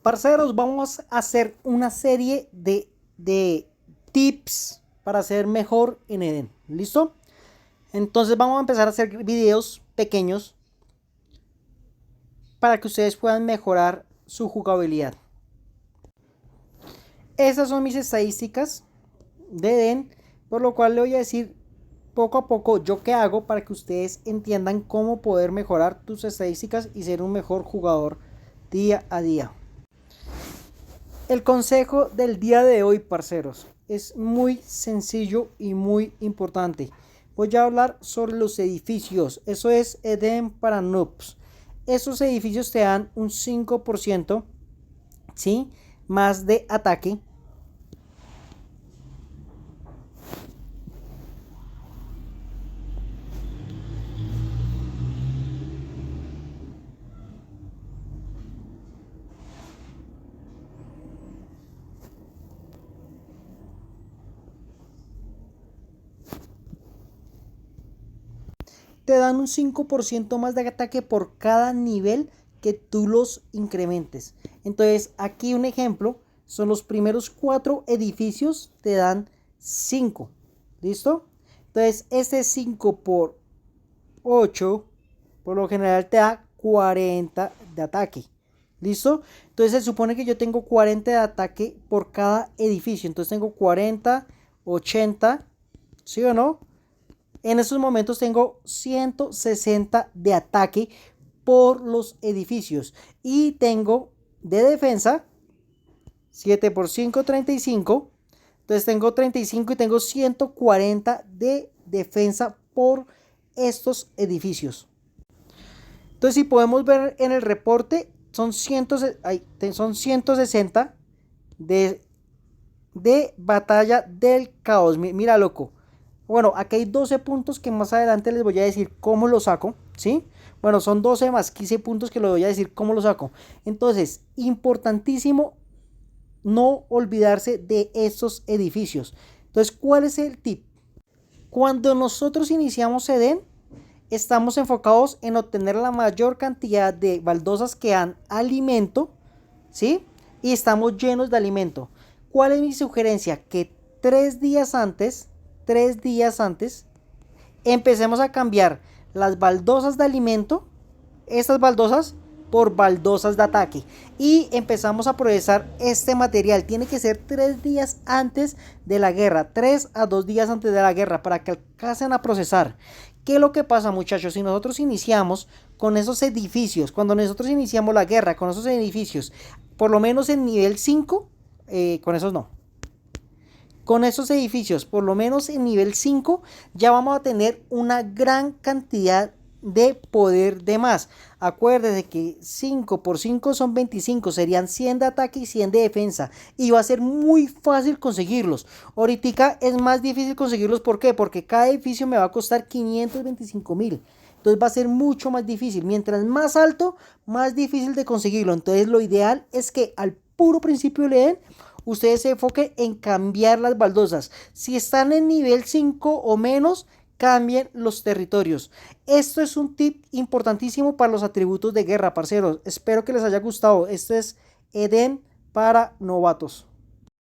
Parceros, vamos a hacer una serie de tips para ser mejor en Eden. ¿Listo? Entonces vamos a empezar a hacer videos pequeños para que ustedes puedan mejorar su jugabilidad. Esas son mis estadísticas de Eden, por lo cual le voy a decir poco a poco yo qué hago para que ustedes entiendan cómo poder mejorar tus estadísticas y ser un mejor jugador día a día. El consejo del día de hoy, parceros, es muy sencillo y muy importante. Voy a hablar sobre los edificios. Eso es Eden para noobs. Esos edificios te dan un 5%, ¿sí?, más de ataque. Te dan un 5% más de ataque por cada nivel que tú los incrementes. Entonces, aquí un ejemplo, son los primeros 4 edificios, te dan 5. ¿Listo? Entonces, este 5 por 8, por lo general te da 40 de ataque. ¿Listo? Entonces, se supone que yo tengo 40 de ataque por cada edificio. Entonces, tengo 40, 80, ¿sí o no? En estos momentos tengo 160 de ataque por los edificios. Y tengo de defensa 7 por 5, 35. Entonces tengo 35 y tengo 140 de defensa por estos edificios. Entonces, si podemos ver en el reporte, son 160 de batalla del caos. Mira, loco. Bueno, aquí hay 12 puntos que más adelante les voy a decir cómo lo saco, ¿sí? Bueno, son 12 más 15 puntos que les voy a decir cómo lo saco. Entonces, importantísimo no olvidarse de estos edificios. Entonces, ¿cuál es el tip? Cuando nosotros iniciamos Eden, estamos enfocados en obtener la mayor cantidad de baldosas que dan alimento, ¿sí? Y estamos llenos de alimento. ¿Cuál es mi sugerencia? Que 3 días antes, empecemos a cambiar las baldosas de alimento, estas baldosas, por baldosas de ataque, y empezamos a procesar este material. Tiene que ser 3 días antes de la guerra, 3 a 2 días antes de la guerra, para que alcancen a procesar. ¿Qué es lo que pasa, muchachos? Si nosotros iniciamos con esos edificios, cuando nosotros iniciamos la guerra con esos edificios, por lo menos en nivel 5, con esos no, con esos edificios, por lo menos en nivel 5, ya vamos a tener una gran cantidad de poder de más. Acuérdense que 5 por 5 son 25, serían 100 de ataque y 100 de defensa. Y va a ser muy fácil conseguirlos. Ahorita es más difícil conseguirlos, ¿por qué? Porque cada edificio me va a costar 525.000. Entonces va a ser mucho más difícil. Mientras más alto, más difícil de conseguirlo. Entonces lo ideal es que al puro principio le den, ustedes se enfoquen en cambiar las baldosas. Si están en nivel 5 o menos, cambien los territorios. Esto es un tip importantísimo para los atributos de guerra, parceros. Espero que les haya gustado. Este es Eden para novatos.